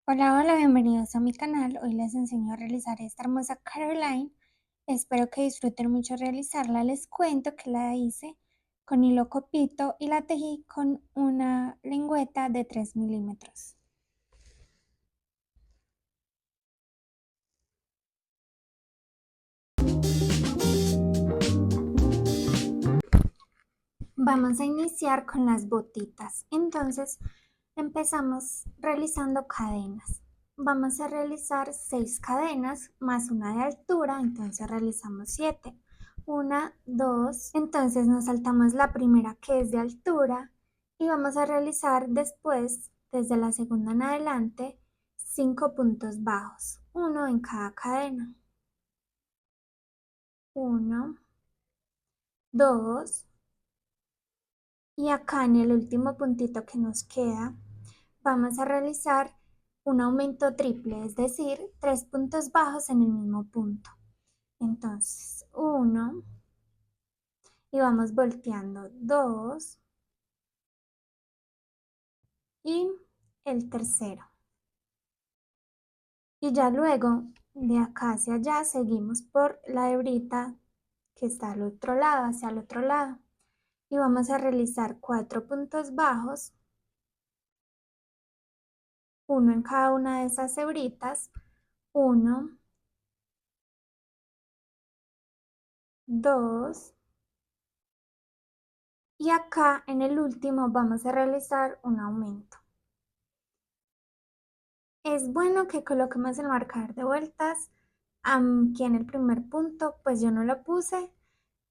Hola, hola, bienvenidos a mi canal. Hoy les enseño a realizar esta hermosa Caroline. Espero que disfruten mucho realizarla. Les cuento que la hice con hilo copito y la tejí con una lengüeta de 3 milímetros. Vamos a iniciar con las botitas. Entonces, empezamos realizando cadenas. Vamos a realizar 6 cadenas más una de altura, entonces realizamos 7. Una, 2, entonces nos saltamos la primera que es de altura y vamos a realizar después, desde la segunda en adelante, 5 puntos bajos, uno en cada cadena. 1, 2, y acá en el último puntito que nos queda, vamos a realizar un aumento triple, es decir, 3 puntos bajos en el mismo punto. Entonces, 1 y vamos volteando 2 y el tercero. Y ya luego de acá hacia allá seguimos por la hebrita que está al otro lado, hacia el otro lado. Y vamos a realizar 4 puntos bajos, uno en cada una de esas hebritas, 1, 2, y acá en el último vamos a realizar un aumento. Es bueno que coloquemos el marcador de vueltas aquí en el primer punto, pues yo no lo puse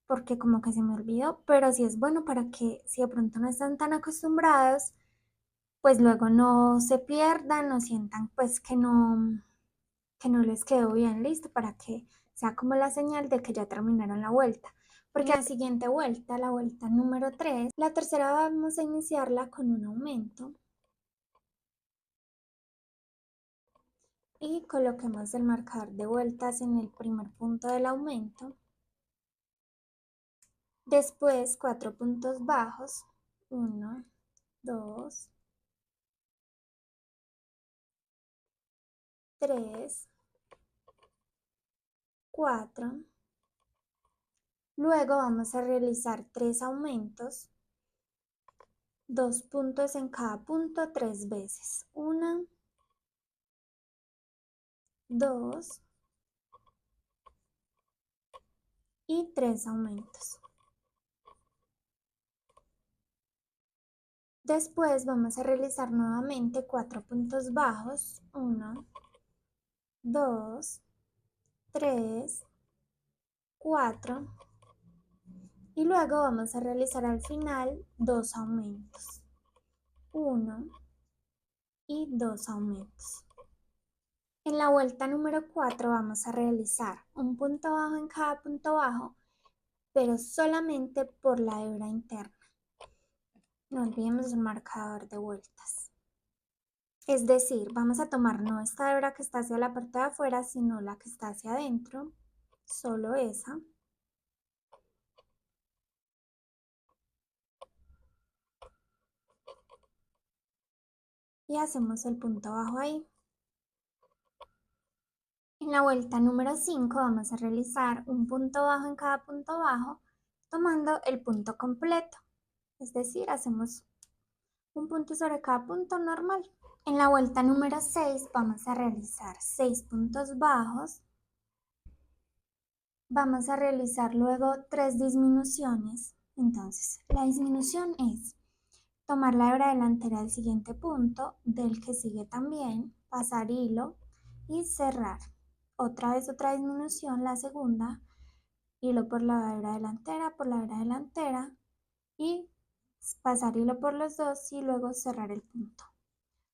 porque como que se me olvidó, pero sí es bueno para que si de pronto no están tan acostumbrados, pues luego no se pierdan, no sientan pues que no les quedó bien listo para que sea como la señal de que ya terminaron la vuelta. Porque la siguiente vuelta, la vuelta número 3, la tercera vamos a iniciarla con un aumento y coloquemos el marcador de vueltas en el primer punto del aumento. Después 4 puntos bajos, 1, 2, 3, 4. Luego vamos a realizar 3 aumentos, 2 puntos en cada punto 3 veces. 1, 2 y 3 aumentos. Después vamos a realizar nuevamente 4 puntos bajos, 1, 2, 3, 4 y luego vamos a realizar al final 2 aumentos, 1 y 2 aumentos. En la vuelta número 4 vamos a realizar un punto bajo en cada punto bajo, pero solamente por la hebra interna. No olvidemos el marcador de vueltas. Es decir, vamos a tomar no esta hebra que está hacia la parte de afuera, sino la que está hacia adentro, solo esa. Y hacemos el punto bajo ahí. En la vuelta número 5 vamos a realizar un punto bajo en cada punto bajo, tomando el punto completo. Es decir, hacemos un punto sobre cada punto normal. En la vuelta número 6 vamos a realizar 6 puntos bajos. Vamos a realizar luego 3 disminuciones. Entonces, la disminución es tomar la hebra delantera del siguiente punto, del que sigue también, pasar hilo y cerrar. Otra vez otra disminución, la segunda, hilo por la hebra delantera y pasar hilo por los dos y luego cerrar el punto.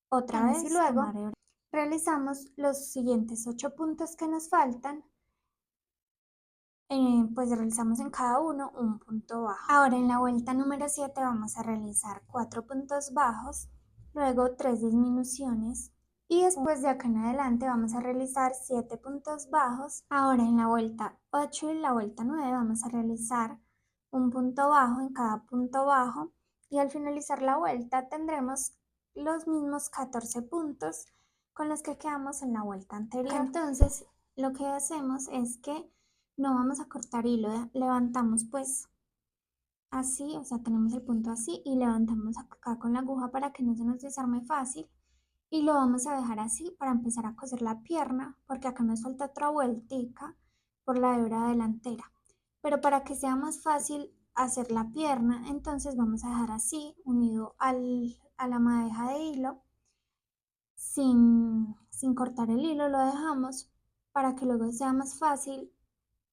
Otra vez y luego realizamos los siguientes 8 puntos que nos faltan, pues realizamos en cada uno un punto bajo. Ahora en la vuelta número 7 vamos a realizar 4 puntos bajos, luego 3 disminuciones y después de acá en adelante vamos a realizar 7 puntos bajos. Ahora en la vuelta 8 y la vuelta 9 vamos a realizar un punto bajo en cada punto bajo y al finalizar la vuelta tendremos los mismos 14 puntos con los que quedamos en la vuelta anterior. Entonces, lo que hacemos es que no vamos a cortar hilo, levantamos pues así, o sea, tenemos el punto así y levantamos acá con la aguja para que no se nos desarme fácil y lo vamos a dejar así para empezar a coser la pierna, porque acá nos falta otra vueltica por la hebra delantera. Pero para que sea más fácil hacer la pierna, entonces vamos a dejar así, unido a la madeja de hilo, sin cortar el hilo, lo dejamos para que luego sea más fácil,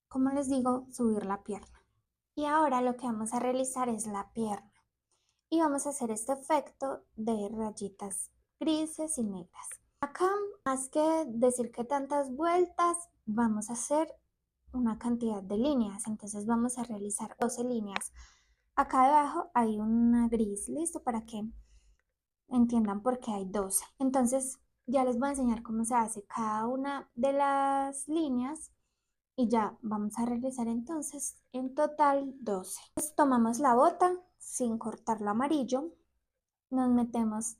como les digo, subir la pierna. Y ahora lo que vamos a realizar es la pierna. Y vamos a hacer este efecto de rayitas grises y negras. Acá, más que decir que tantas vueltas, vamos a hacer una cantidad de líneas. Entonces vamos a realizar 12 líneas. Acá debajo hay una gris, listo, para que entiendan por qué hay 12. Entonces ya les voy a enseñar cómo se hace cada una de las líneas y ya vamos a realizar entonces en total 12. Entonces, tomamos la bota sin cortarlo amarillo, nos metemos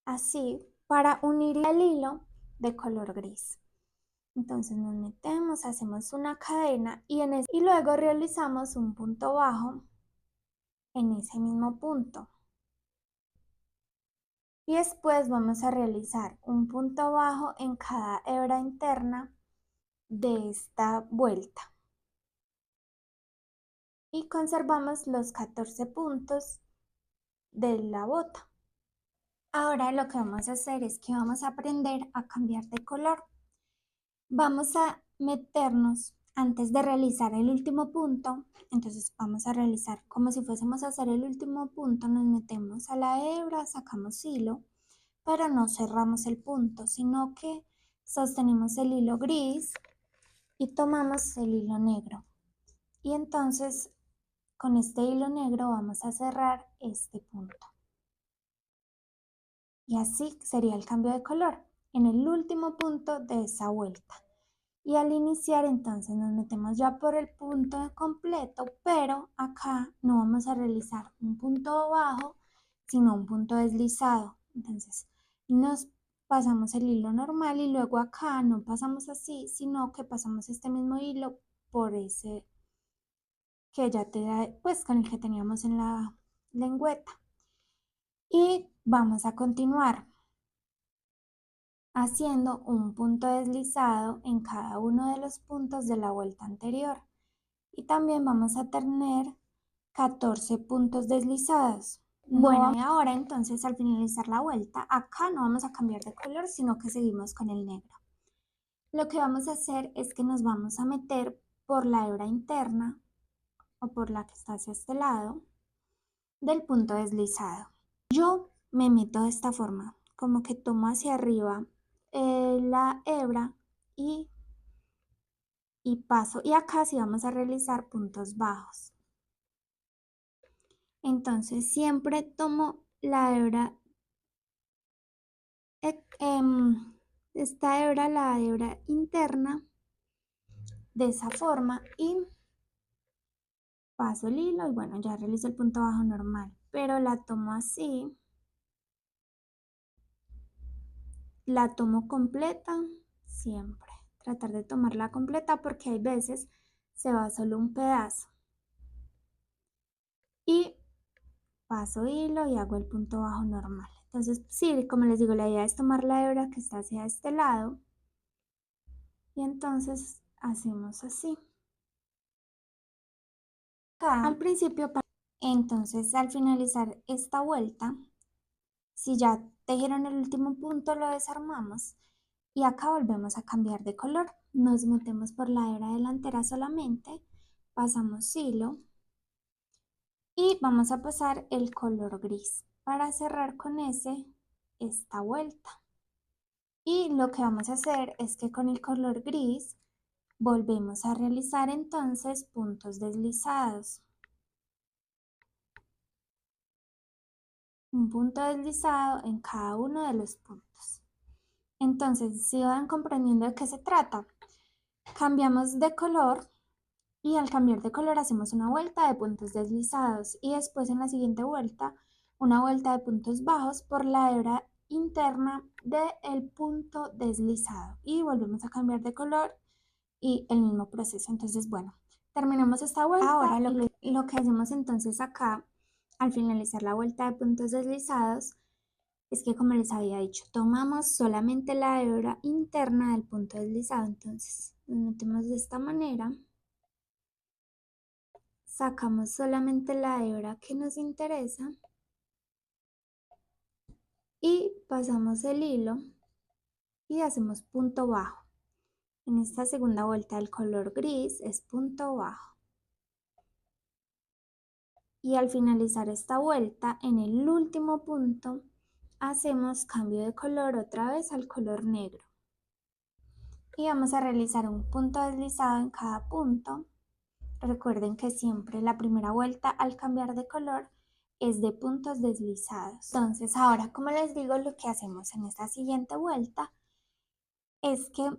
así para unir el hilo de color gris. Entonces nos metemos, hacemos una cadena y luego realizamos un punto bajo en ese mismo punto. Y después vamos a realizar un punto bajo en cada hebra interna de esta vuelta. Y conservamos los 14 puntos de la bota. Ahora lo que vamos a hacer es que vamos a aprender a cambiar de color. Vamos a meternos antes de realizar el último punto, entonces vamos a realizar como si fuésemos a hacer el último punto, nos metemos a la hebra, sacamos hilo, pero no cerramos el punto, sino que sostenemos el hilo gris y tomamos el hilo negro. Y entonces con este hilo negro vamos a cerrar este punto. Y así sería el cambio de color en el último punto de esa vuelta. Y al iniciar entonces nos metemos ya por el punto completo, pero acá no vamos a realizar un punto bajo, sino un punto deslizado. Entonces nos pasamos el hilo normal y luego acá no pasamos así, sino que pasamos este mismo hilo por ese que ya pues con el que teníamos en la lengüeta. Y vamos a continuar haciendo un punto deslizado en cada uno de los puntos de la vuelta anterior. Y también vamos a tener 14 puntos deslizados. Bueno, y ahora entonces al finalizar la vuelta, acá no vamos a cambiar de color, sino que seguimos con el negro. Lo que vamos a hacer es que nos vamos a meter por la hebra interna o por la que está hacia este lado del punto deslizado. Yo me meto de esta forma, como que tomo hacia arriba la hebra y paso. Y acá sí vamos a realizar puntos bajos. Entonces siempre tomo la hebra, esta hebra, la hebra interna, de esa forma y paso el hilo y bueno, ya realizo el punto bajo normal. Pero la tomo así, la tomo completa siempre. Tratar de tomarla completa porque hay veces se va solo un pedazo. Y paso hilo y hago el punto bajo normal. Entonces, sí, como les digo, la idea es tomar la hebra que está hacia este lado y entonces hacemos así. Acá, al principio, entonces al finalizar esta vuelta, si ya tejieron el último punto, lo desarmamos y acá volvemos a cambiar de color. Nos metemos por la hebra delantera solamente, pasamos hilo y vamos a pasar el color gris para cerrar con esta vuelta. Y lo que vamos a hacer es que con el color gris volvemos a realizar entonces puntos deslizados. Un punto deslizado en cada uno de los puntos. Entonces, si van comprendiendo de qué se trata, cambiamos de color y al cambiar de color hacemos una vuelta de puntos deslizados y después en la siguiente vuelta una vuelta de puntos bajos por la hebra interna del punto deslizado y volvemos a cambiar de color y el mismo proceso. Entonces, bueno, terminamos esta vuelta. Ahora lo que hacemos entonces acá, al finalizar la vuelta de puntos deslizados, es que como les había dicho, tomamos solamente la hebra interna del punto deslizado. Entonces, nos metemos de esta manera, sacamos solamente la hebra que nos interesa y pasamos el hilo y hacemos punto bajo. En esta segunda vuelta el color gris es punto bajo. Y al finalizar esta vuelta, en el último punto, hacemos cambio de color otra vez al color negro. Y vamos a realizar un punto deslizado en cada punto. Recuerden que siempre la primera vuelta al cambiar de color es de puntos deslizados. Entonces ahora, como les digo, lo que hacemos en esta siguiente vuelta es que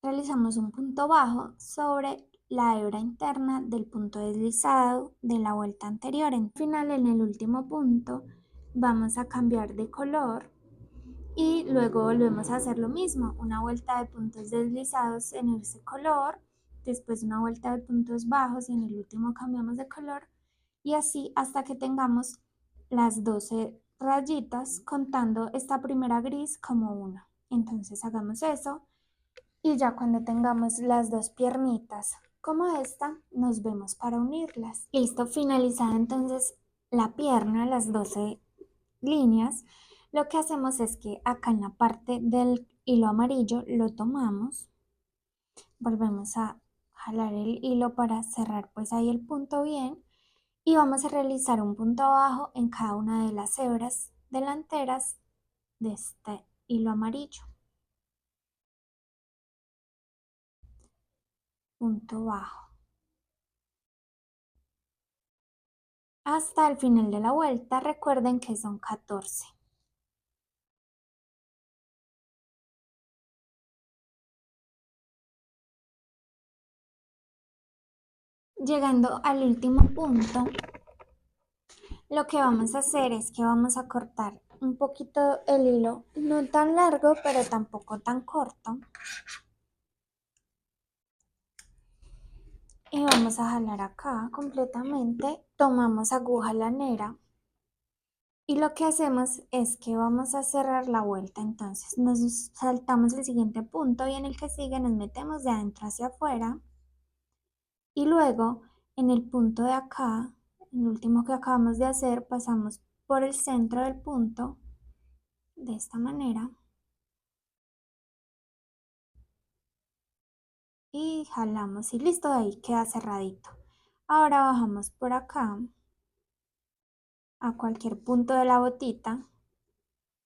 realizamos un punto bajo sobre la hebra interna del punto deslizado de la vuelta anterior. Al final, en el último punto, vamos a cambiar de color y luego volvemos a hacer lo mismo, una vuelta de puntos deslizados en ese color, después una vuelta de puntos bajos y en el último cambiamos de color y así hasta que tengamos las 12 rayitas contando esta primera gris como una. Entonces hagamos eso. Y ya cuando tengamos las dos piernitas como esta, nos vemos para unirlas. Listo, finalizada entonces la pierna, las 12 líneas, lo que hacemos es que acá en la parte del hilo amarillo lo tomamos, volvemos a jalar el hilo para cerrar pues ahí el punto bien y vamos a realizar un punto abajo en cada una de las hebras delanteras de este hilo amarillo. Punto bajo. Hasta el final de la vuelta, recuerden que son 14. Llegando al último punto, lo que vamos a hacer es que vamos a cortar un poquito el hilo, no tan largo, pero tampoco tan corto. Y vamos a jalar acá completamente, tomamos aguja lanera y lo que hacemos es que vamos a cerrar la vuelta. Entonces nos saltamos el siguiente punto y en el que sigue nos metemos de adentro hacia afuera y luego en el punto de acá, el último que acabamos de hacer, pasamos por el centro del punto de esta manera y jalamos y listo, ahí queda cerradito. Ahora bajamos por acá a cualquier punto de la botita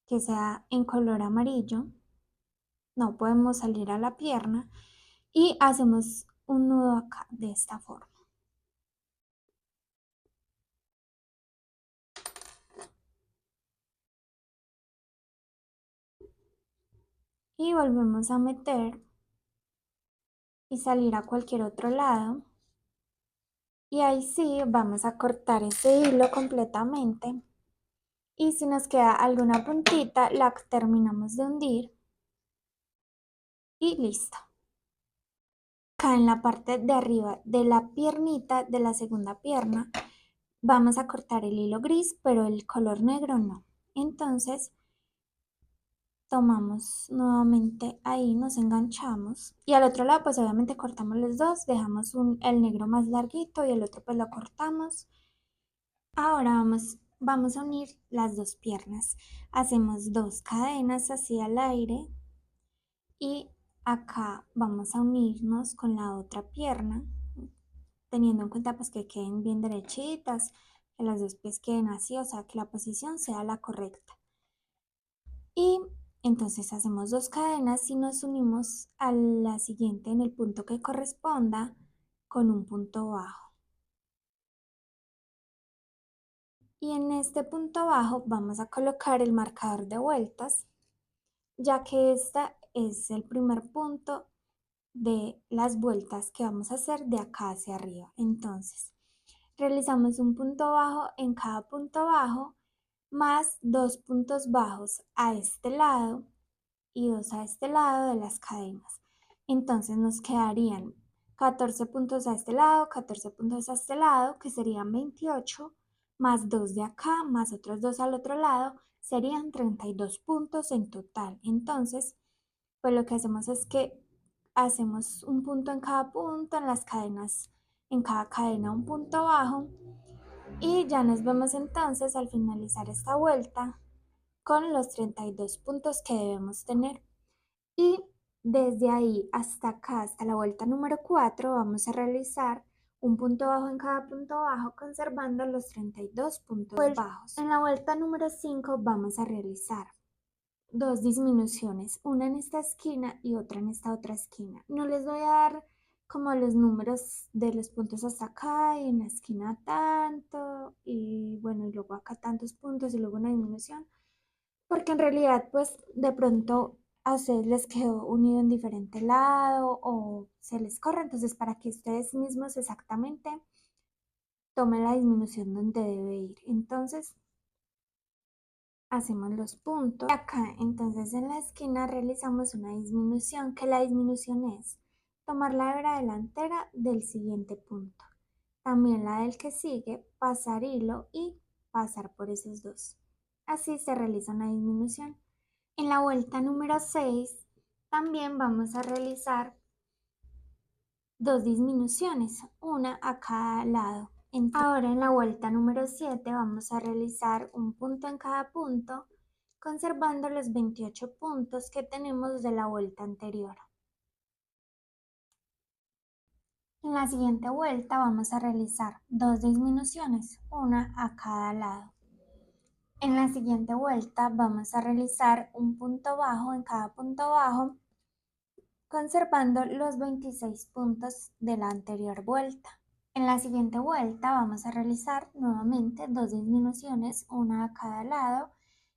que sea en color amarillo, no podemos salir a la pierna y hacemos un nudo acá de esta forma. Y volvemos a meter y salir a cualquier otro lado. Y ahí sí vamos a cortar ese hilo completamente. Y si nos queda alguna puntita, la terminamos de hundir. Y listo. Acá en la parte de arriba de la piernita de la segunda pierna, vamos a cortar el hilo gris, pero el color negro no. Entonces, tomamos nuevamente ahí, nos enganchamos. Y al otro lado, pues obviamente cortamos los dos, dejamos el negro más larguito y el otro pues lo cortamos. Ahora vamos a unir las dos piernas. Hacemos 2 cadenas hacia el aire y acá vamos a unirnos con la otra pierna, teniendo en cuenta pues que queden bien derechitas, que los dos pies queden así, o sea que la posición sea la correcta. Y entonces hacemos 2 cadenas y nos unimos a la siguiente en el punto que corresponda con un punto bajo. Y en este punto bajo vamos a colocar el marcador de vueltas, ya que este es el primer punto de las vueltas que vamos a hacer de acá hacia arriba. Entonces, realizamos un punto bajo en cada punto bajo, más 2 puntos bajos a este lado y 2 a este lado de las cadenas. Entonces nos quedarían 14 puntos a este lado, 14 puntos a este lado, que serían 28, más 2 de acá, más otros 2 al otro lado, serían 32 puntos en total. Entonces, pues lo que hacemos es que hacemos un punto en cada punto, en las cadenas, en cada cadena un punto bajo, y ya nos vemos entonces al finalizar esta vuelta con los 32 puntos que debemos tener. Y desde ahí hasta acá, hasta la vuelta número 4, vamos a realizar un punto bajo en cada punto bajo, conservando los 32 puntos bajos. En la vuelta número 5 vamos a realizar dos disminuciones, una en esta esquina y otra en esta otra esquina. No les voy a dar como los números de los puntos hasta acá y en la esquina tanto y bueno, y luego acá tantos puntos y luego una disminución, porque en realidad pues de pronto a ustedes les quedó unido en diferente lado o se les corre, entonces para que ustedes mismos exactamente tomen la disminución donde debe ir. Entonces hacemos los puntos. Acá entonces en la esquina realizamos una disminución, que la disminución es tomar la hebra delantera del siguiente punto, también la del que sigue, pasar hilo y pasar por esos dos. Así se realiza una disminución. En la vuelta número 6 también vamos a realizar dos disminuciones, una a cada lado. Ahora en la vuelta número 7 vamos a realizar un punto en cada punto, conservando los 28 puntos que tenemos de la vuelta anterior. En la siguiente vuelta vamos a realizar dos disminuciones, una a cada lado. En la siguiente vuelta vamos a realizar un punto bajo en cada punto bajo, conservando los 26 puntos de la anterior vuelta. En la siguiente vuelta vamos a realizar nuevamente dos disminuciones, una a cada lado,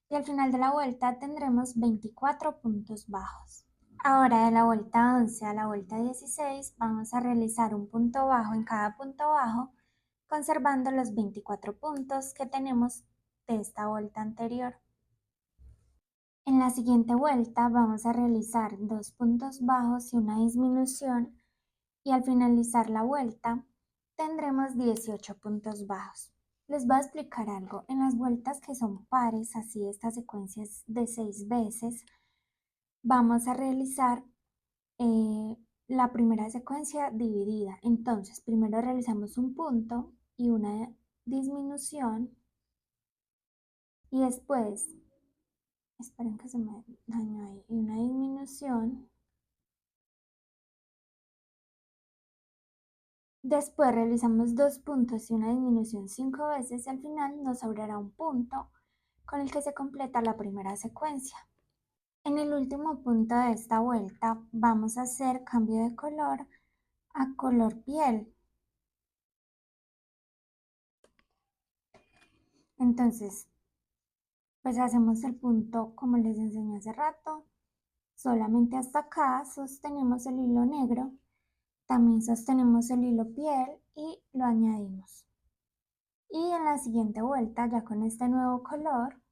y al final de la vuelta tendremos 24 puntos bajos. Ahora de la vuelta 11 a la vuelta 16 vamos a realizar un punto bajo en cada punto bajo, conservando los 24 puntos que tenemos de esta vuelta anterior. En la siguiente vuelta vamos a realizar dos puntos bajos y una disminución, y al finalizar la vuelta tendremos 18 puntos bajos. Les voy a explicar algo. En las vueltas que son pares, así estas secuencias de 6 veces, vamos a realizar la primera secuencia dividida. Entonces, primero realizamos un punto y una disminución, y después, esperen que se me dañó ahí, y una disminución. Después realizamos dos puntos y una disminución 5 veces y al final nos sobrará un punto con el que se completa la primera secuencia. En el último punto de esta vuelta vamos a hacer cambio de color a color piel. Entonces, pues hacemos el punto como les enseñé hace rato, solamente hasta acá sostenemos el hilo negro, también sostenemos el hilo piel y lo añadimos. Y en la siguiente vuelta, ya con este nuevo color,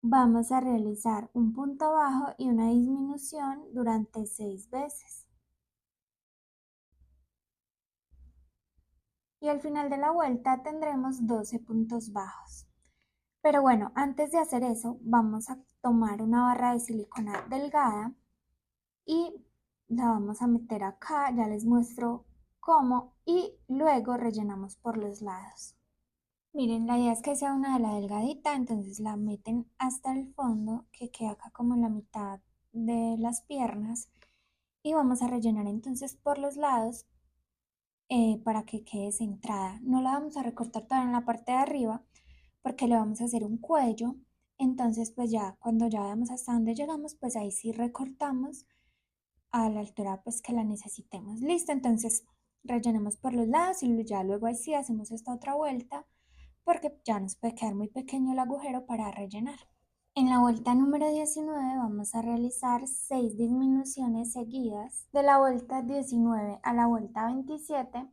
vamos a realizar un punto bajo y una disminución durante 6 veces. Y al final de la vuelta tendremos 12 puntos bajos. Pero bueno, antes de hacer eso, vamos a tomar una barra de silicona delgada y la vamos a meter acá, ya les muestro cómo, y luego rellenamos por los lados. Miren, la idea es que sea una de la delgadita, entonces la meten hasta el fondo, que queda acá como en la mitad de las piernas, y vamos a rellenar entonces por los lados para que quede centrada. No la vamos a recortar toda en la parte de arriba porque le vamos a hacer un cuello, entonces pues ya cuando ya veamos hasta dónde llegamos, pues ahí sí recortamos a la altura pues que la necesitemos. Listo, entonces rellenamos por los lados y ya luego ahí sí hacemos esta otra vuelta porque ya nos puede quedar muy pequeño el agujero para rellenar. En la vuelta número 19 vamos a realizar 6 disminuciones seguidas. De la vuelta 19 a la vuelta 27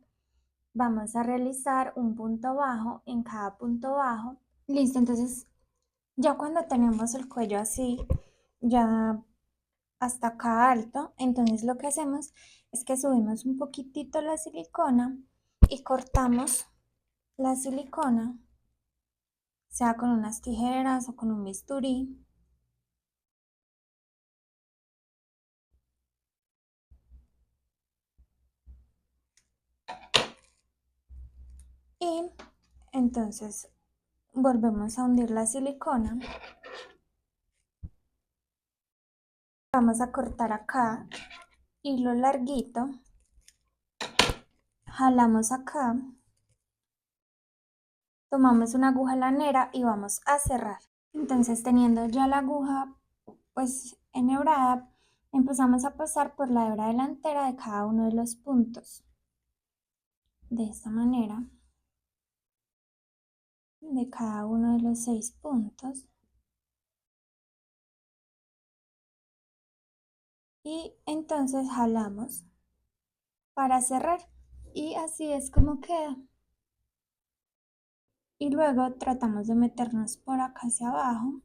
vamos a realizar un punto bajo en cada punto bajo. Listo, entonces Ya cuando tenemos el cuello así, ya hasta acá alto, entonces lo que hacemos es que subimos un poquitito la silicona y cortamos la silicona, sea con unas tijeras o con un bisturí. Y entonces volvemos a hundir la silicona. Vamos a cortar acá hilo larguito, jalamos acá, tomamos una aguja lanera y vamos a cerrar. Entonces, teniendo ya la aguja pues enhebrada, empezamos a pasar por la hebra delantera de cada uno de los puntos. De esta manera, de cada uno de los 6 puntos. Y entonces jalamos para cerrar. Y así es como queda. Y luego tratamos de meternos por acá hacia abajo.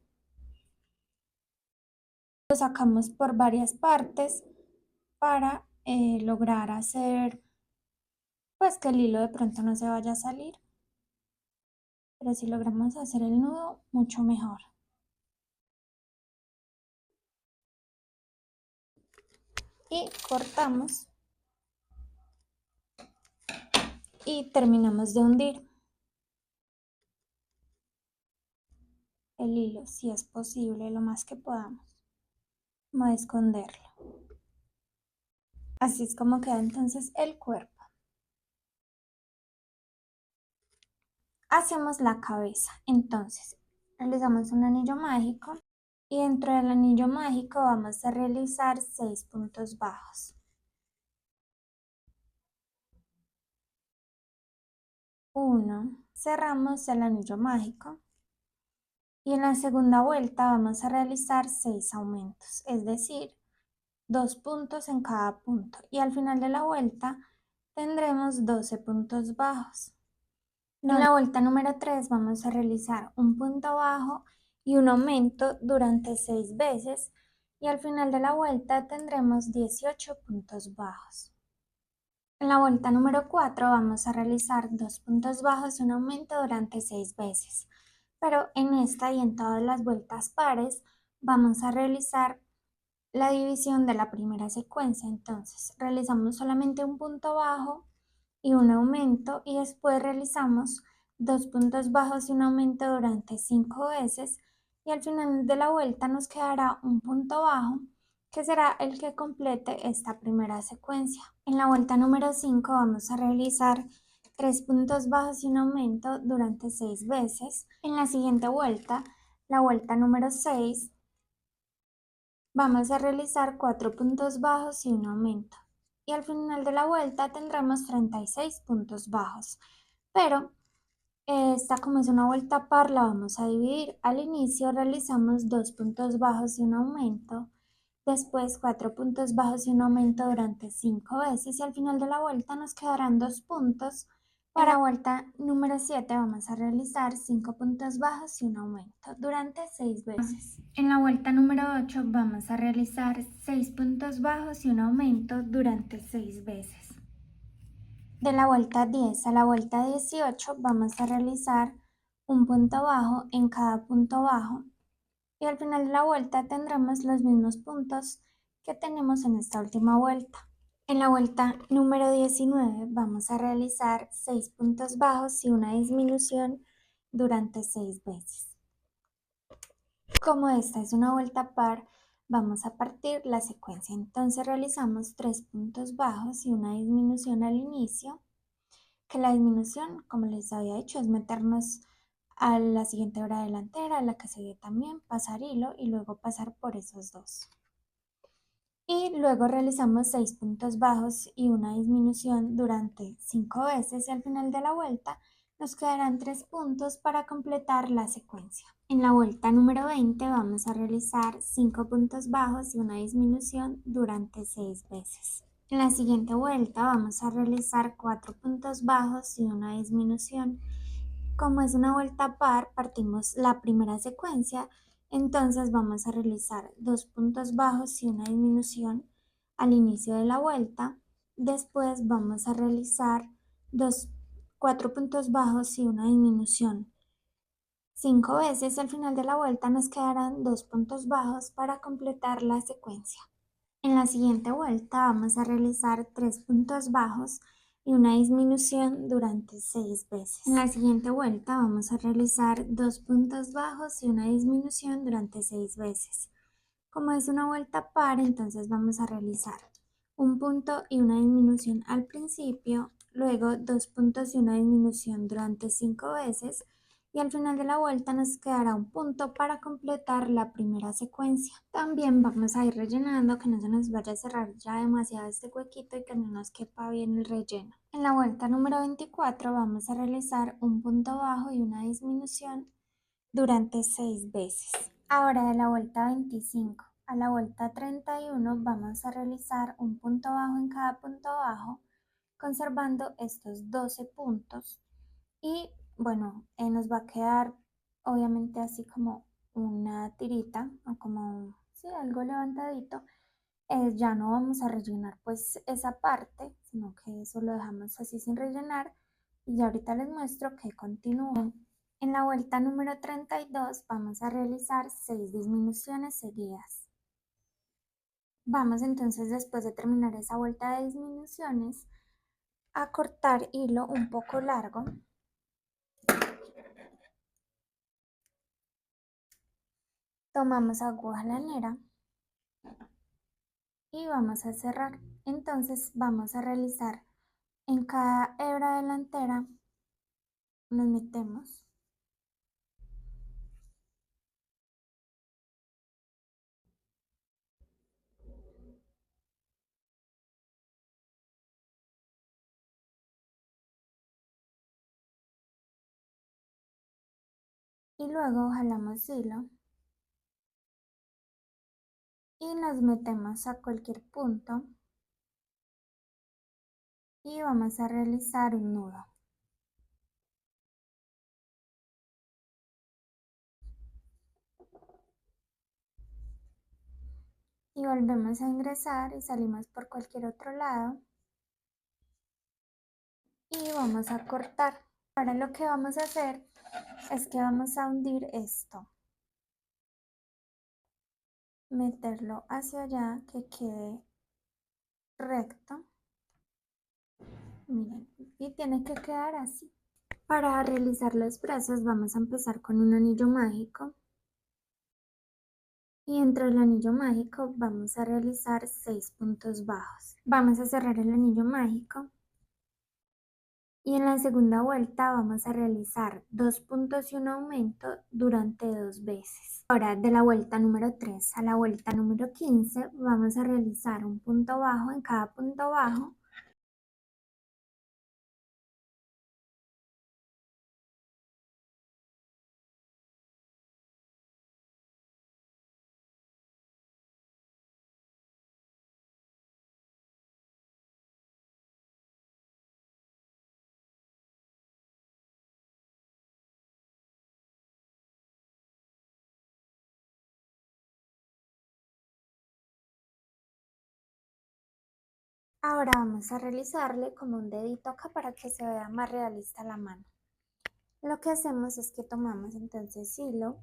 Lo sacamos por varias partes para lograr hacer pues que el hilo de pronto no se vaya a salir. Pero si logramos hacer el nudo, mucho mejor. Y cortamos y terminamos de hundir el hilo, si es posible, lo más que podamos. Vamos a esconderlo. Así es como queda entonces el cuerpo. Hacemos la cabeza. Entonces, realizamos un anillo mágico y dentro del anillo mágico vamos a realizar 6 puntos bajos. 1, cerramos el anillo mágico y en la segunda vuelta vamos a realizar 6 aumentos, es decir, 2 puntos en cada punto y al final de la vuelta tendremos 12 puntos bajos. En la vuelta número 3 vamos a realizar un punto bajo y un aumento durante 6 veces y al final de la vuelta tendremos 18 puntos bajos. En la vuelta número 4 vamos a realizar 2 puntos bajos y un aumento durante 6 veces, pero en esta y en todas las vueltas pares vamos a realizar la división de la primera secuencia. Entonces realizamos solamente un punto bajo y un aumento y después realizamos 2 puntos bajos y un aumento durante 5 veces y al final de la vuelta nos quedará un punto bajo que será el que complete esta primera secuencia. En la vuelta número 5 vamos a realizar 3 puntos bajos y un aumento durante 6 veces. En la siguiente vuelta, la vuelta número 6, vamos a realizar 4 puntos bajos y un aumento. Y al final de la vuelta tendremos 36 puntos bajos. Pero esta, como es una vuelta par, la vamos a dividir. Al inicio realizamos 2 puntos bajos y un aumento. Después 4 puntos bajos y un aumento durante 5 veces. Y al final de la vuelta nos quedarán 2 puntos. Para la vuelta número 7 vamos a realizar 5 puntos bajos y un aumento durante 6 veces. En la vuelta número 8 vamos a realizar 6 puntos bajos y un aumento durante 6 veces. De la vuelta 10 a la vuelta 18 vamos a realizar un punto bajo en cada punto bajo y al final de la vuelta tendremos los mismos puntos que tenemos en esta última vuelta. En la vuelta número 19 vamos a realizar 6 puntos bajos y una disminución durante 6 veces. Como esta es una vuelta par, vamos a partir la secuencia. Entonces realizamos 3 puntos bajos y una disminución al inicio, que la disminución, como les había dicho, es meternos a la siguiente hebra delantera, a la que sigue también, pasar hilo y luego pasar por esos dos. Y luego realizamos 6 puntos bajos y una disminución durante 5 veces y al final de la vuelta nos quedarán 3 puntos para completar la secuencia. En la vuelta número 20 vamos a realizar 5 puntos bajos y una disminución durante 6 veces. En la siguiente vuelta vamos a realizar 4 puntos bajos y una disminución Como es una vuelta par, partimos la primera secuencia, entonces vamos a realizar 2 puntos bajos y una disminución al inicio de la vuelta. Después vamos a realizar 4 puntos bajos y una disminución 5 veces. Al final de la vuelta nos quedarán 2 puntos bajos para completar la secuencia. En la siguiente vuelta vamos a realizar 3 puntos bajos y una disminución durante 6 veces. En la siguiente vuelta vamos a realizar 2 puntos bajos y una disminución durante 6 veces. Como es una vuelta par, entonces vamos a realizar un punto y una disminución al principio, luego 2 puntos y una disminución durante 5 veces, y al final de la vuelta nos quedará un punto para completar la primera secuencia. También vamos a ir rellenando, que no se nos vaya a cerrar ya demasiado este huequito y que no nos quepa bien el relleno. En la vuelta número 24 vamos a realizar un punto bajo y una disminución durante 6 veces. Ahora de la vuelta 25 a la vuelta 31 vamos a realizar un punto bajo en cada punto bajo, conservando estos 12 puntos. Y bueno, nos va a quedar obviamente así como una tirita o como sí, algo levantadito. Ya no vamos a rellenar pues esa parte, sino que eso lo dejamos así sin rellenar, y ya ahorita les muestro que continúa. En la vuelta número 32 vamos a realizar 6 disminuciones seguidas. Vamos entonces, después de terminar esa vuelta de disminuciones, a cortar hilo un poco largo. Tomamos aguja lanera y vamos a cerrar. Entonces vamos a realizar en cada hebra delantera, nos metemos y luego jalamos hilo y nos metemos a cualquier punto y vamos a realizar un nudo. Y volvemos a ingresar y salimos por cualquier otro lado y vamos a cortar. Ahora lo que vamos a hacer es que vamos a hundir esto, meterlo hacia allá que quede recto. Miren, y tiene que quedar así. Para realizar los brazos vamos a empezar con un anillo mágico, y entre el anillo mágico vamos a realizar 6 puntos bajos. Vamos a cerrar el anillo mágico y en la segunda vuelta vamos a realizar 2 puntos y un aumento durante 2 veces. Ahora de la vuelta número 3 a la vuelta número 15 vamos a realizar un punto bajo en cada punto bajo. Ahora vamos a realizarle como un dedito acá para que se vea más realista la mano. Lo que hacemos es que tomamos entonces hilo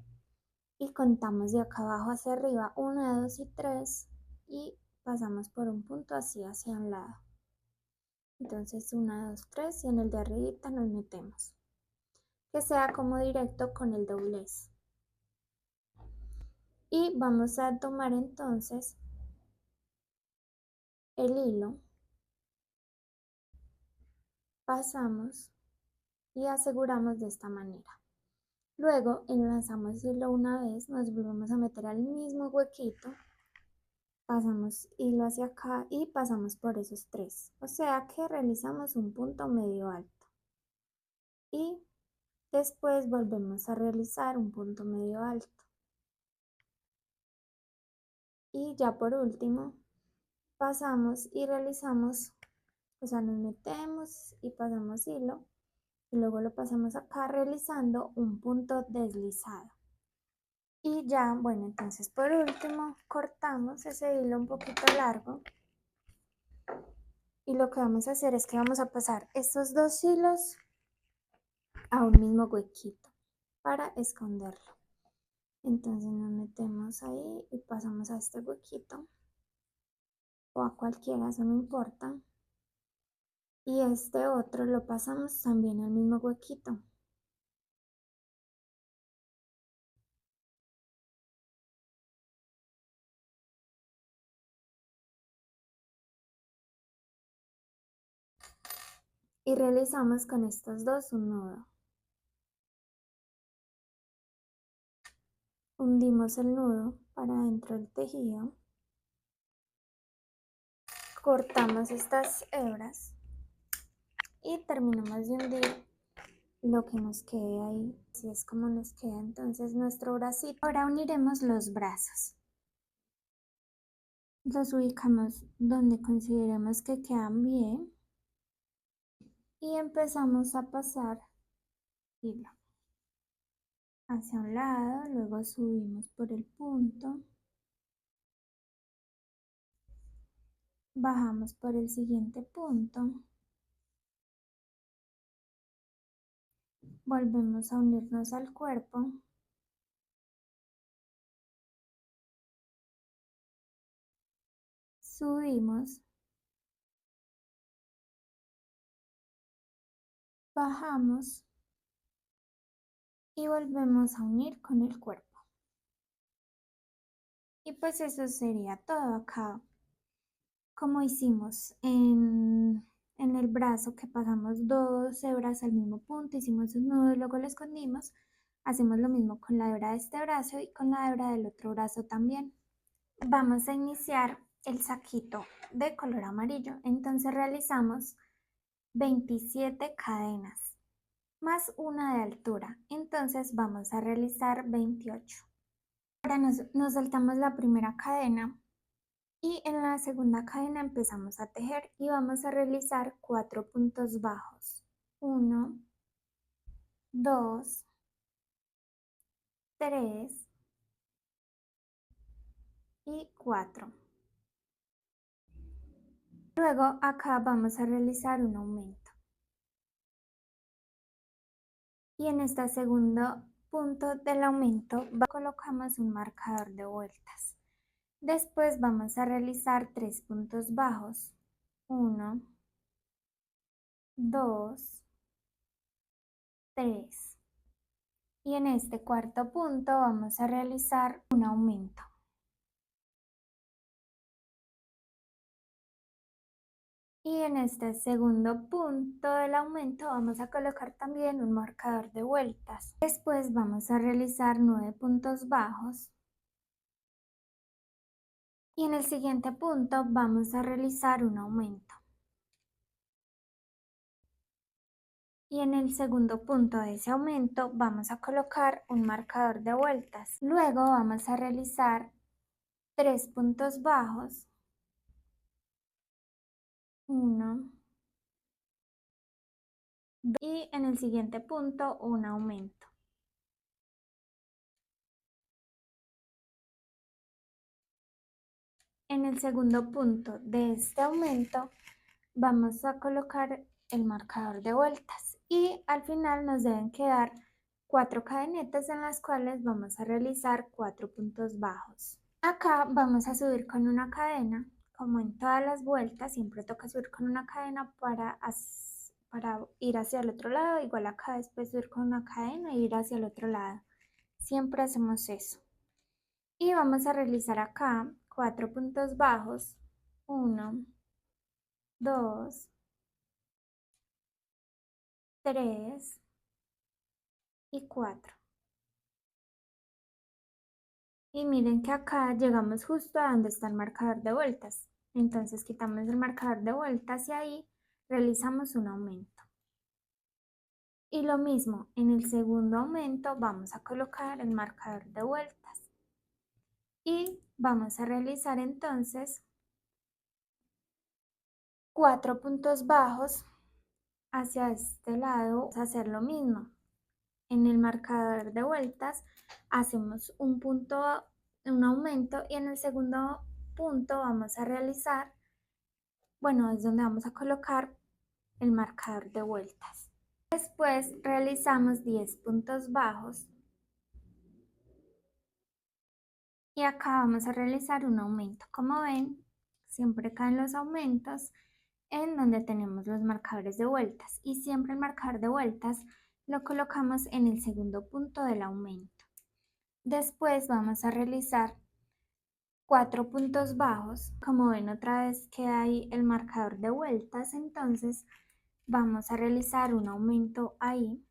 y contamos de acá abajo hacia arriba 1, 2 y 3 y pasamos por un punto así hacia un lado. Entonces 1, 2, 3 y en el de arribita nos metemos. Que sea como directo con el doblez. Y vamos a tomar entonces el hilo, pasamos y aseguramos de esta manera. Luego enlazamos hilo una vez, nos volvemos a meter al mismo huequito, pasamos hilo hacia acá y pasamos por esos 3. O sea que realizamos un punto medio alto. Y después volvemos a realizar un punto medio alto. Y ya por último pasamos y realizamos, o sea, nos metemos y pasamos hilo y luego lo pasamos acá realizando un punto deslizado. Y ya, bueno, entonces por último cortamos ese hilo un poquito largo y lo que vamos a hacer es que vamos a pasar estos dos hilos a un mismo huequito para esconderlo. Entonces nos metemos ahí y pasamos a este huequito o a cualquiera, eso no importa. Y este otro lo pasamos también al mismo huequito. Y realizamos con estos dos un nudo. Hundimos el nudo para dentro del tejido. Cortamos estas hebras y terminamos de hundir lo que nos quede ahí. Así es como nos queda entonces nuestro bracito. Ahora uniremos los brazos. Los ubicamos donde consideremos que quedan bien y empezamos a pasar hilo hacia un lado, luego subimos por el punto, bajamos por el siguiente punto, volvemos a unirnos al cuerpo, subimos, bajamos y volvemos a unir con el cuerpo. Y pues eso sería todo acá, como hicimos en el brazo, que pasamos dos hebras al mismo punto, hicimos un nudo y luego lo escondimos. Hacemos lo mismo con la hebra de este brazo y con la hebra del otro brazo también. Vamos a iniciar el saquito de color amarillo, entonces realizamos 27 cadenas más una de altura, entonces vamos a realizar 28. Ahora nos saltamos la primera cadena y en la segunda cadena empezamos a tejer y vamos a realizar 4 puntos bajos. 1, 2, 3 y 4. Luego acá vamos a realizar un aumento. Y en este segundo punto del aumento colocamos un marcador de vueltas. Después vamos a realizar 3 puntos bajos. 1, 2, 3. Y en este cuarto punto vamos a realizar un aumento. Y en este segundo punto del aumento vamos a colocar también un marcador de vueltas. Después vamos a realizar 9 puntos bajos. Y en el siguiente punto vamos a realizar un aumento. Y en el segundo punto de ese aumento vamos a colocar un marcador de vueltas. Luego vamos a realizar 3 puntos bajos. 1, y en el siguiente punto un aumento. En el segundo punto de este aumento vamos a colocar el marcador de vueltas y al final nos deben quedar 4 cadenetas en las cuales vamos a realizar 4 puntos bajos. Acá vamos a subir con una cadena, como en todas las vueltas, siempre toca subir con una cadena para ir hacia el otro lado, igual acá después subir con una cadena e ir hacia el otro lado. Siempre hacemos eso. Y vamos a realizar acá 4 puntos bajos. 1, 2, 3 y 4. Y miren que acá llegamos justo a donde está el marcador de vueltas. Entonces quitamos el marcador de vueltas y ahí realizamos un aumento. Y lo mismo, en el segundo aumento vamos a colocar el marcador de vueltas. Y vamos a realizar entonces 4 puntos bajos hacia este lado vamos a hacer lo mismo. En el marcador de vueltas hacemos un punto, un aumento y en el segundo punto vamos a realizar, bueno, es donde vamos a colocar el marcador de vueltas. Después realizamos 10 puntos bajos y acá vamos a realizar un aumento. Como ven, siempre caen los aumentos en donde tenemos los marcadores de vueltas y siempre el marcador de vueltas lo colocamos en el segundo punto del aumento. Después vamos a realizar 4 puntos bajos. Como ven otra vez que hay el marcador de vueltas, entonces vamos a realizar un aumento ahí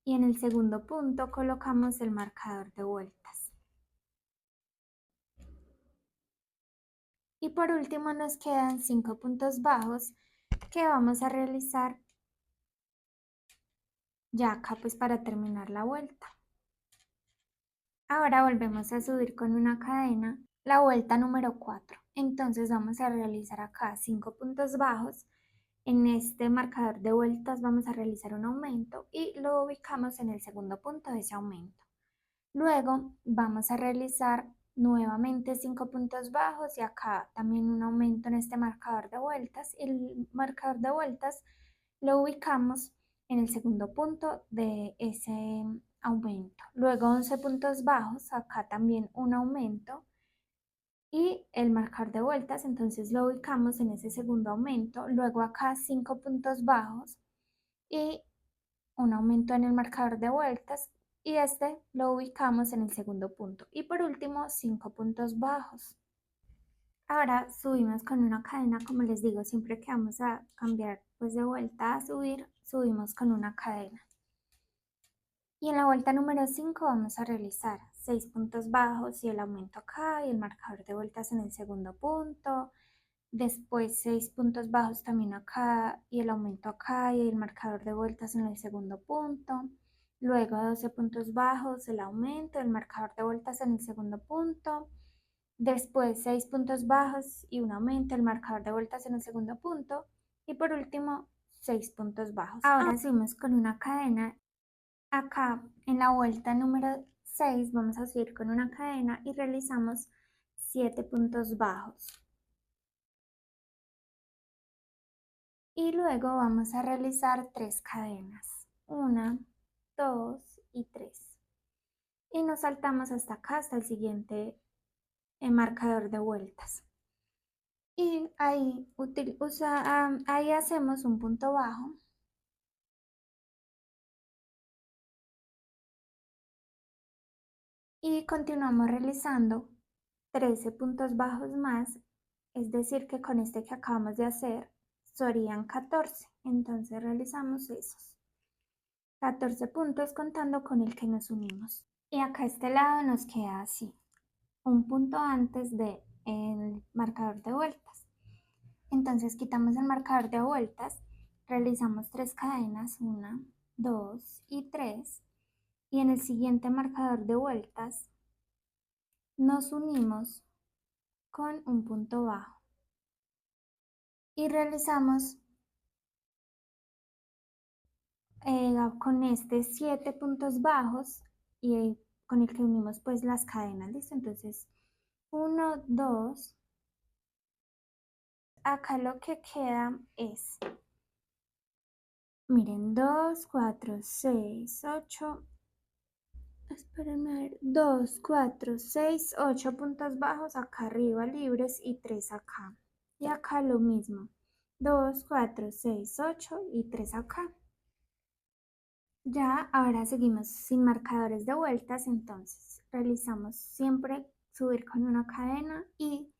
y en el segundo punto colocamos el marcador de vueltas. Y por último nos quedan 5 puntos bajos que vamos a realizar ya acá pues para terminar la vuelta. Ahora volvemos a subir con una cadena la vuelta número 4. Entonces vamos a realizar acá 5 puntos bajos. En este marcador de vueltas vamos a realizar un aumento y lo ubicamos en el segundo punto de ese aumento. Luego vamos a realizar nuevamente 5 puntos bajos y acá también un aumento en este marcador de vueltas. El marcador de vueltas lo ubicamos en el segundo punto de ese aumento. Luego 11 puntos bajos, acá también un aumento y el marcador de vueltas, entonces lo ubicamos en ese segundo aumento. Luego acá 5 puntos bajos y un aumento en el marcador de vueltas y este lo ubicamos en el segundo punto. Y por último, 5 puntos bajos. Ahora subimos con una cadena, como les digo, siempre que vamos a cambiar pues de vuelta a subir, subimos con una cadena. Y en la vuelta número 5 vamos a realizar 6 puntos bajos y el aumento acá y el marcador de vueltas en el segundo punto. Después 6 puntos bajos también acá y el aumento acá y el marcador de vueltas en el segundo punto. Luego 12 puntos bajos, el aumento, el marcador de vueltas en el segundo punto. Después 6 puntos bajos y un aumento, el marcador de vueltas en el segundo punto. Y por último 6 puntos bajos. Ahora seguimos con una cadena. Acá en la vuelta número 6 vamos a subir con una cadena y realizamos 7 puntos bajos. Y luego vamos a realizar 3 cadenas. 1, 2 y 3. Y nos saltamos hasta acá, hasta el siguiente marcador de vueltas. Y ahí hacemos un punto bajo. Y continuamos realizando 13 puntos bajos más, es decir que con este que acabamos de hacer serían 14. Entonces realizamos esos 14 puntos contando con el que nos unimos. Y acá a este lado nos queda así, un punto antes del marcador de vueltas. Entonces quitamos el marcador de vueltas, realizamos 3 cadenas, 1, 2 y 3. Y en el siguiente marcador de vueltas nos unimos con un punto bajo y realizamos con este 7 puntos bajos y con el que unimos pues las cadenas, ¿listo? Entonces 1, 2, acá lo que queda es, miren, 2, 4, 6, 8, espérenme a ver, 2, 4, 6, 8 puntos bajos acá arriba libres y 3 acá. Y acá lo mismo, 2, 4, 6, 8 y 3 acá. Ya, ahora seguimos sin marcadores de vueltas, entonces realizamos siempre subir con una cadena y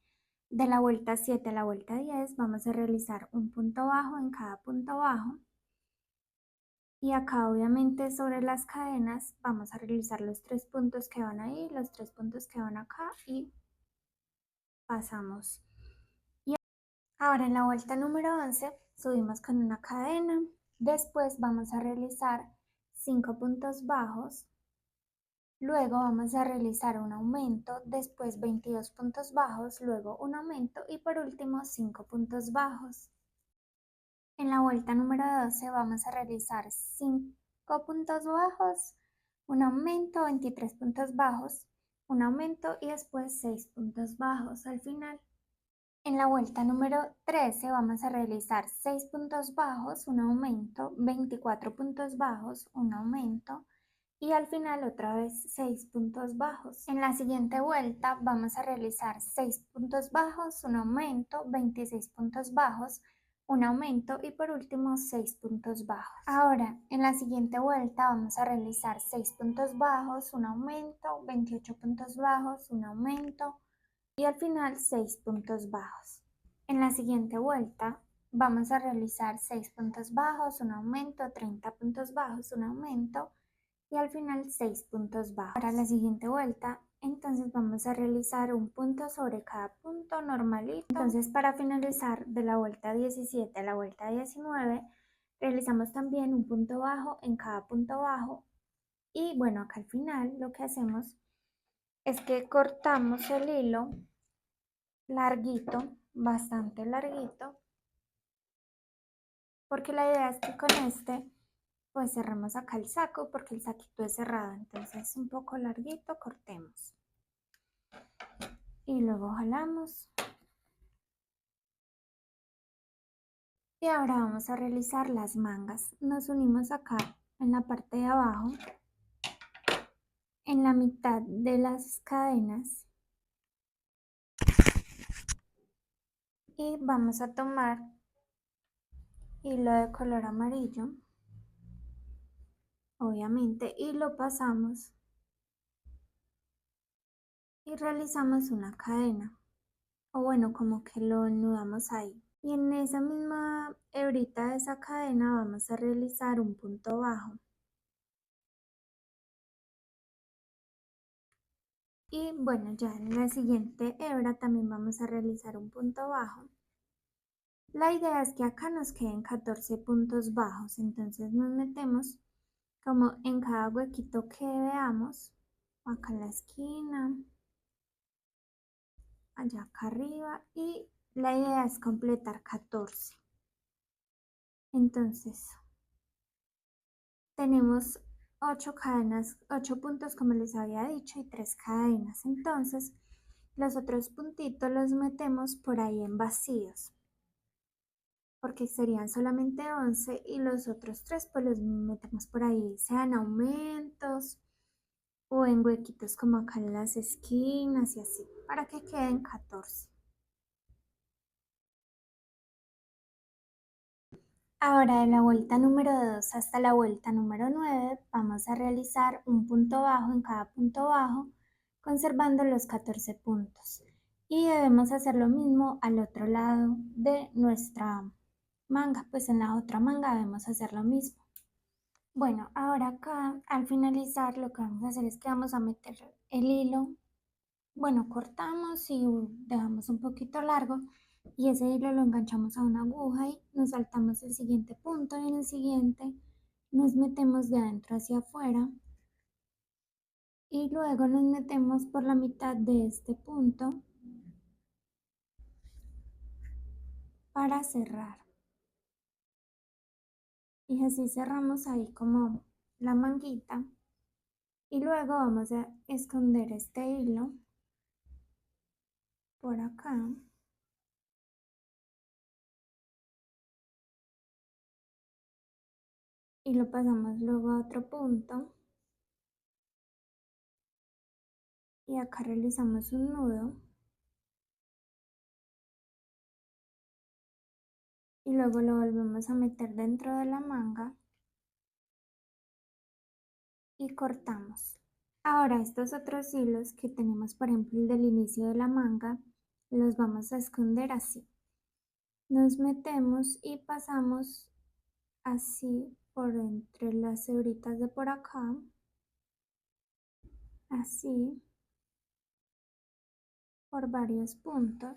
de la vuelta 7 a la vuelta 10 vamos a realizar un punto bajo en cada punto bajo. Y acá obviamente sobre las cadenas vamos a realizar los 3 puntos que van ahí, los 3 puntos que van acá y pasamos. Y ahora en la vuelta número 11 subimos con una cadena. Después vamos a realizar 5 puntos bajos. Luego vamos a realizar un aumento, después 22 puntos bajos, luego un aumento y por último 5 puntos bajos. En la vuelta número 12 vamos a realizar 5 puntos bajos, un aumento, 23 puntos bajos, un aumento y después 6 puntos bajos al final. En la vuelta número 13 vamos a realizar 6 puntos bajos, un aumento, 24 puntos bajos, un aumento y al final otra vez 6 puntos bajos. En la siguiente vuelta vamos a realizar 6 puntos bajos, un aumento, 26 puntos bajos, un aumento y por último 6 puntos bajos. Ahora, en la siguiente vuelta vamos a realizar 6 puntos bajos, un aumento, 28 puntos bajos, un aumento y al final 6 puntos bajos. En la siguiente vuelta vamos a realizar 6 puntos bajos, un aumento, 30 puntos bajos, un aumento y al final 6 puntos bajos. Para la siguiente vuelta, entonces vamos a realizar un punto sobre cada punto normalito. Entonces para finalizar de la vuelta 17 a la vuelta 19, realizamos también un punto bajo en cada punto bajo. Y bueno, acá al final lo que hacemos es que cortamos el hilo larguito, bastante larguito, porque la idea es que con este pues cerramos acá el saco porque el saquito es cerrado, entonces un poco larguito, cortemos y luego jalamos. Y ahora vamos a realizar las mangas. Nos unimos acá en la parte de abajo, en la mitad de las cadenas y vamos a tomar hilo de color amarillo, obviamente, y lo pasamos y realizamos una cadena, o bueno, como que lo anudamos ahí. Y en esa misma hebrita de esa cadena vamos a realizar un punto bajo. Y bueno, ya en la siguiente hebra también vamos a realizar un punto bajo. La idea es que acá nos queden 14 puntos bajos, entonces nos metemos como en cada huequito que veamos, acá en la esquina, allá acá arriba, y la idea es completar 14. Entonces, tenemos 8 cadenas, 8 puntos como les había dicho y 3 cadenas. Entonces, los otros puntitos los metemos por ahí en vacíos, porque serían solamente 11 y los otros 3 pues los metemos por ahí, sean aumentos o en huequitos como acá en las esquinas y así, para que queden 14. Ahora de la vuelta número 2 hasta la vuelta número 9 vamos a realizar un punto bajo en cada punto bajo, conservando los 14 puntos. Y debemos hacer lo mismo al otro lado de nuestra manga, pues en la otra manga debemos hacer lo mismo. Bueno, ahora acá al finalizar lo que vamos a hacer es que vamos a meter el hilo, bueno, cortamos y dejamos un poquito largo y ese hilo lo enganchamos a una aguja y nos saltamos el siguiente punto y en el siguiente nos metemos de adentro hacia afuera y luego nos metemos por la mitad de este punto para cerrar. Y así cerramos ahí como la manguita y luego vamos a esconder este hilo por acá y lo pasamos luego a otro punto y acá realizamos un nudo y luego lo volvemos a meter dentro de la manga y cortamos. Ahora estos otros hilos que tenemos, por ejemplo el del inicio de la manga, los vamos a esconder así. Nos metemos y pasamos así por entre las hebritas de por acá, así, por varios puntos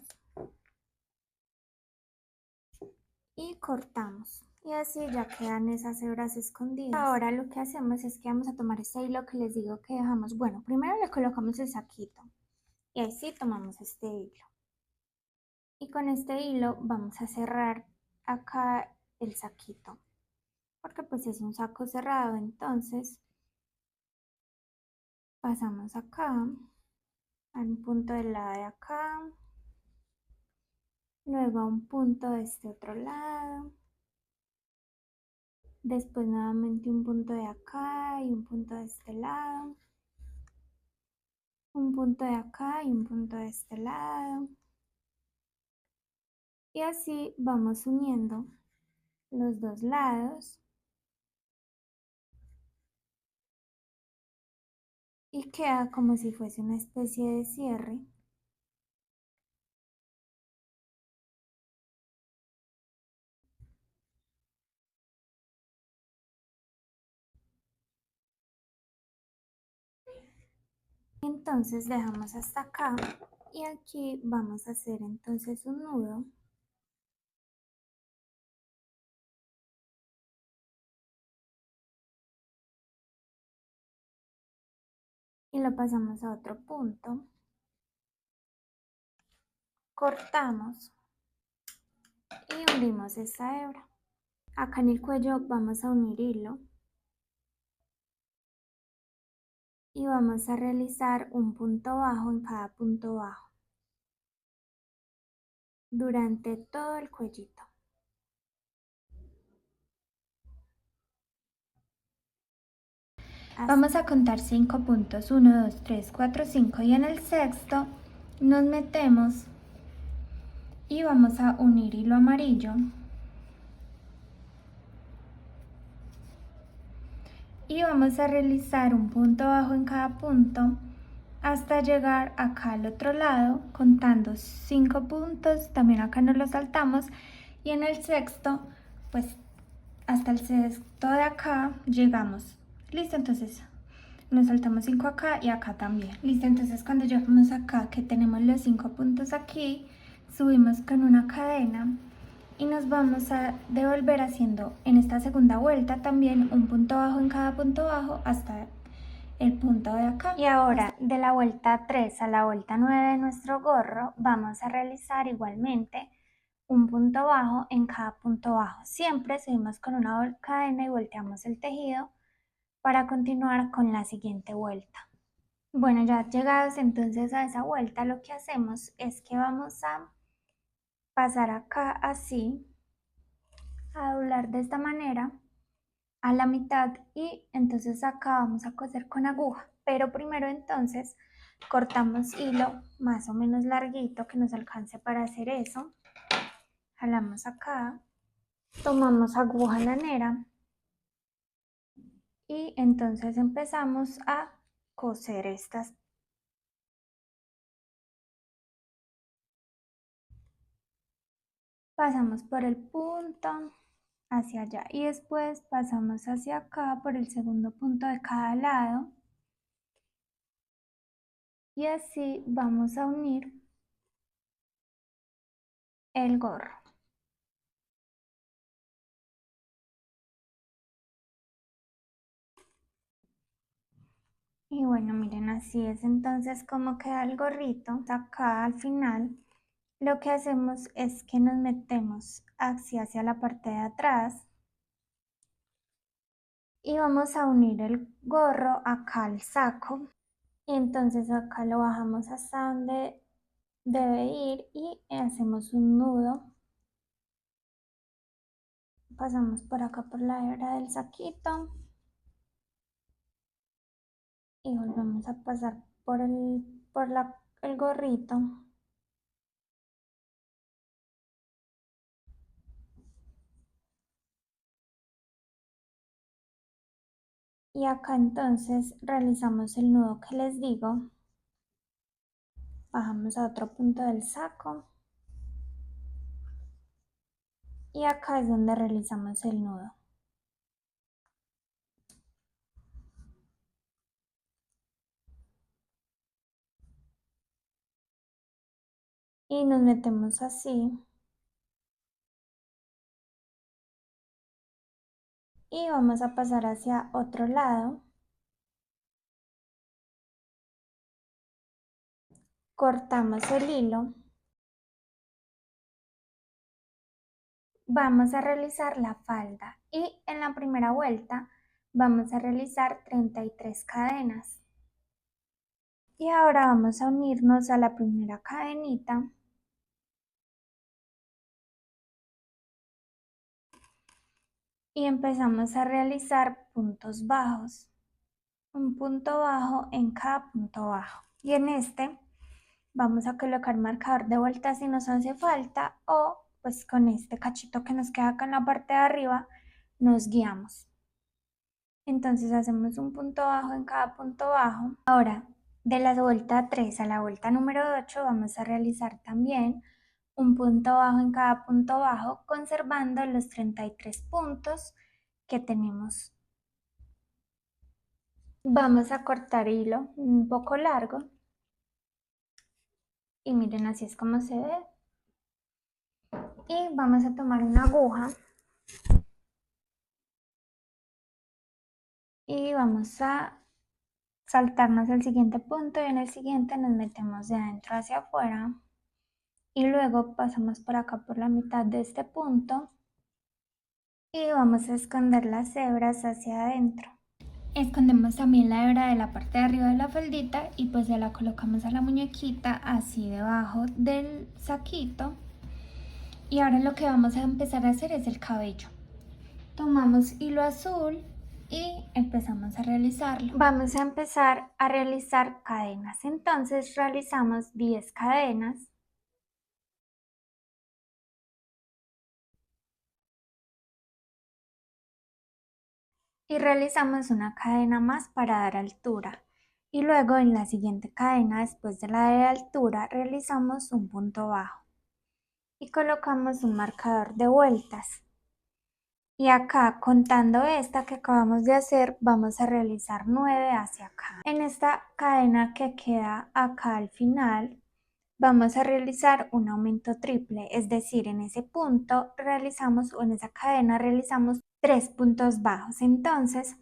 y cortamos. Y así ya quedan esas hebras escondidas. Ahora lo que hacemos es que vamos a tomar este hilo que les digo que dejamos. Bueno, primero le colocamos el saquito y ahí sí tomamos este hilo. Y con este hilo vamos a cerrar acá el saquito, porque pues es un saco cerrado. Entonces pasamos acá a un punto del lado de acá, luego a un punto de este otro lado, después nuevamente un punto de acá y un punto de este lado, un punto de acá y un punto de este lado, y así vamos uniendo los dos lados y queda como si fuese una especie de cierre. Entonces dejamos hasta acá y aquí vamos a hacer entonces un nudo. Y lo pasamos a otro punto. Cortamos y unimos esta hebra. Acá en el cuello vamos a unir hilo y vamos a realizar un punto bajo en cada punto bajo durante todo el cuellito. Vamos a contar 5 puntos, 1, 2, 3, 4, 5 y en el sexto nos metemos y vamos a unir hilo amarillo y vamos a realizar un punto bajo en cada punto hasta llegar acá al otro lado contando 5 puntos, también acá nos lo saltamos y en el sexto pues hasta el sexto de acá llegamos. Listo, entonces nos saltamos 5 acá y acá también. Listo, entonces cuando llegamos acá que tenemos los 5 puntos aquí, subimos con una cadena y nos vamos a devolver haciendo en esta segunda vuelta también un punto bajo en cada punto bajo hasta el punto de acá. Y ahora de la vuelta 3 a la vuelta 9 de nuestro gorro vamos a realizar igualmente un punto bajo en cada punto bajo. Siempre subimos con una cadena y volteamos el tejido para continuar con la siguiente vuelta. Bueno, ya llegados entonces a esa vuelta, lo que hacemos es que vamos a pasar acá así, a doblar de esta manera a la mitad y entonces acá vamos a coser con aguja, pero primero entonces cortamos hilo más o menos larguito que nos alcance para hacer eso, jalamos acá, tomamos aguja lanera y entonces empezamos a coser estas. Pasamos por el punto hacia allá y después pasamos hacia acá por el segundo punto de cada lado y así vamos a unir el gorro. Y bueno, miren, así es entonces como queda el gorrito. Acá al final lo que hacemos es que nos metemos hacia la parte de atrás y vamos a unir el gorro acá al saco. Y entonces acá lo bajamos hasta donde debe ir y hacemos un nudo. Pasamos por acá por la hebra del saquito y volvemos a pasar por el gorrito. Y acá entonces realizamos el nudo que les digo. Bajamos a otro punto del saco. Y acá es donde realizamos el nudo. Y nos metemos así. Y vamos a pasar hacia otro lado. Cortamos el hilo. vamos a realizar la falda y en la primera vuelta vamos a realizar 33 cadenas. Y ahora vamos a unirnos a la primera cadenita y empezamos a realizar puntos bajos, un punto bajo en cada punto bajo. Y en este vamos a colocar marcador de vuelta si nos hace falta o pues con este cachito que nos queda acá en la parte de arriba nos guiamos. Entonces hacemos un punto bajo en cada punto bajo. Ahora, de la vuelta 3 a la vuelta número 8 vamos a realizar también un punto bajo en cada punto bajo, conservando los 33 puntos que tenemos. Vamos a cortar hilo un poco largo y miren, así es como se ve. Y vamos a tomar una aguja y vamos a saltarnos el siguiente punto y en el siguiente nos metemos de adentro hacia afuera y luego pasamos por acá por la mitad de este punto y vamos a esconder las hebras hacia adentro. Escondemos también la hebra de la parte de arriba de la faldita y pues ya la colocamos a la muñequita así debajo del saquito. Y ahora lo que vamos a empezar a hacer es el cabello. Tomamos hilo azul y empezamos a realizarlo. Vamos a empezar a realizar cadenas. Entonces realizamos 10 cadenas. Y realizamos una cadena más para dar altura. Y luego en la siguiente cadena, después de la de altura, realizamos un punto bajo. Y colocamos un marcador de vueltas. Y acá, contando esta que acabamos de hacer, vamos a realizar 9 hacia acá. En esta cadena que queda acá al final, vamos a realizar un aumento triple, es decir, en ese punto realizamos, o en esa cadena realizamos 3 puntos bajos. Entonces,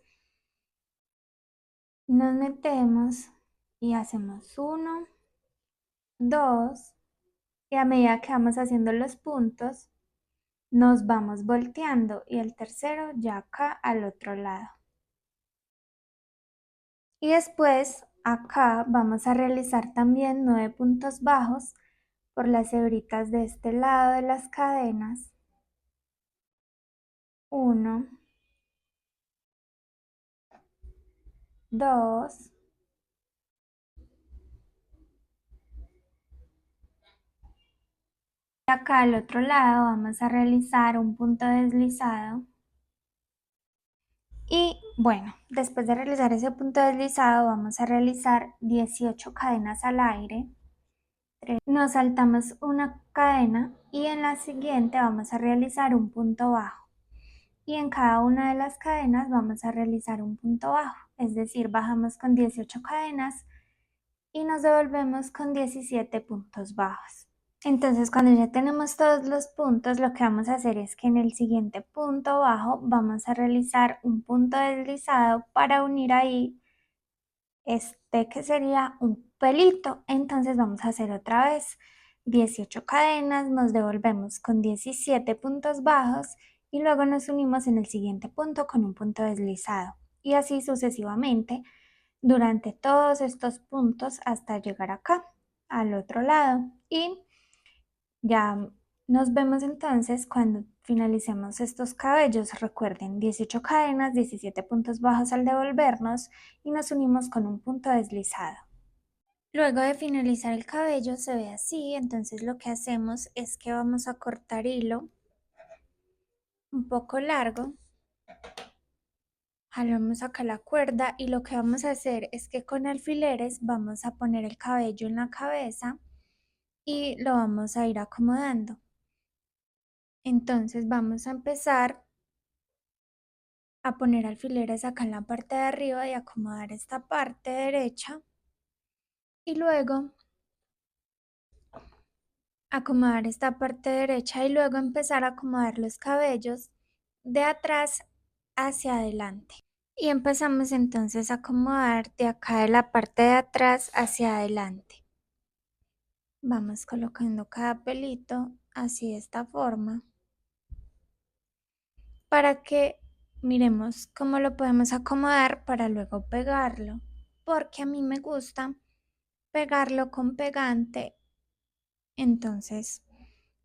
nos metemos y hacemos 1, 2, y a medida que vamos haciendo los puntos, nos vamos volteando y el tercero ya acá al otro lado. Y después acá vamos a realizar también 9 puntos bajos por las hebritas de este lado de las cadenas. 1, 2, y acá al otro lado vamos a realizar un punto deslizado. Y bueno, después de realizar ese punto deslizado vamos a realizar 18 cadenas al aire. Nos saltamos una cadena y en la siguiente vamos a realizar un punto bajo. Y en cada una de las cadenas vamos a realizar un punto bajo, es decir, bajamos con 18 cadenas y nos devolvemos con 17 puntos bajos. Entonces, cuando ya tenemos todos los puntos, lo que vamos a hacer es que en el siguiente punto bajo vamos a realizar un punto deslizado para unir ahí este que sería un pelito. Entonces vamos a hacer otra vez 18 cadenas, nos devolvemos con 17 puntos bajos y luego nos unimos en el siguiente punto con un punto deslizado y así sucesivamente durante todos estos puntos hasta llegar acá al otro lado. Y ya nos vemos entonces cuando finalicemos estos cabellos. Recuerden, 18 cadenas, 17 puntos bajos al devolvernos y nos unimos con un punto deslizado. Luego de finalizar el cabello se ve así, entonces lo que hacemos es que vamos a cortar hilo un poco largo, jalamos acá la cuerda y lo que vamos a hacer es que con alfileres vamos a poner el cabello en la cabeza y lo vamos a ir acomodando. Entonces vamos a empezar a poner alfileres acá en la parte de arriba y acomodar esta parte derecha y luego acomodar esta parte derecha y luego empezar a acomodar los cabellos de atrás hacia adelante. Y empezamos entonces a acomodar de acá de la parte de atrás hacia adelante. Vamos colocando cada pelito así de esta forma. para que miremos cómo lo podemos acomodar para luego pegarlo, porque a mí me gusta pegarlo con pegante. Entonces,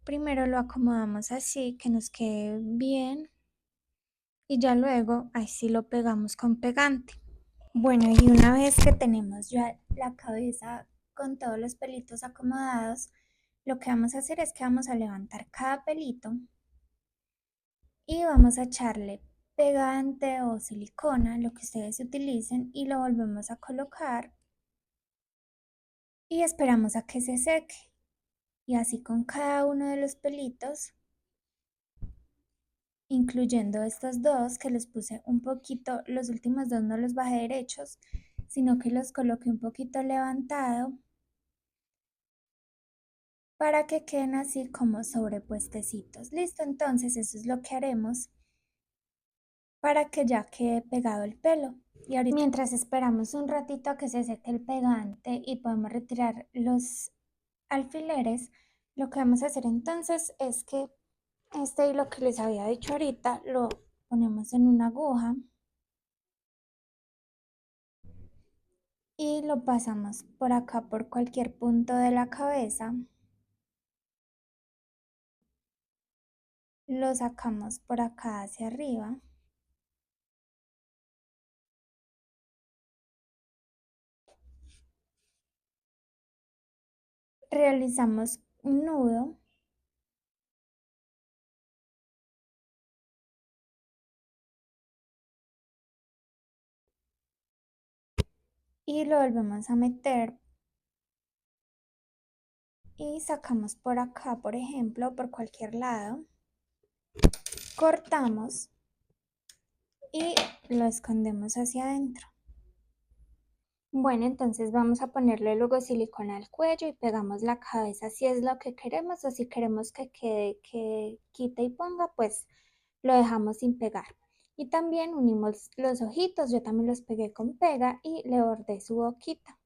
primero lo acomodamos así, que nos quede bien, y ya luego ahí sí lo pegamos con pegante. Bueno, y una vez que tenemos ya la cabeza con todos los pelitos acomodados, lo que vamos a hacer es que vamos a levantar cada pelito y vamos a echarle pegante o silicona, lo que ustedes utilicen, y lo volvemos a colocar y esperamos a que se seque. Y así con cada uno de los pelitos, incluyendo estos dos que los puse un poquito, los últimos dos no los bajé derechos, sino que los coloqué un poquito levantado para que queden así como sobrepuestecitos. Listo, entonces eso es lo que haremos para que ya quede pegado el pelo. Y ahorita, mientras esperamos un ratito a que se seque el pegante y podemos retirar los alfileres, lo que vamos a hacer entonces es que este hilo que les había dicho ahorita lo ponemos en una aguja y lo pasamos por acá por cualquier punto de la cabeza. Lo sacamos por acá hacia arriba. Realizamos un nudo y lo volvemos a meter y sacamos por acá, por ejemplo, por cualquier lado, cortamos y lo escondemos hacia adentro. Bueno, entonces vamos a ponerle luego silicona al cuello y pegamos la cabeza si es lo que queremos, o si queremos que quede, que quite y ponga, pues lo dejamos sin pegar. Y también unimos los ojitos, yo también los pegué con pega y le bordé su boquita.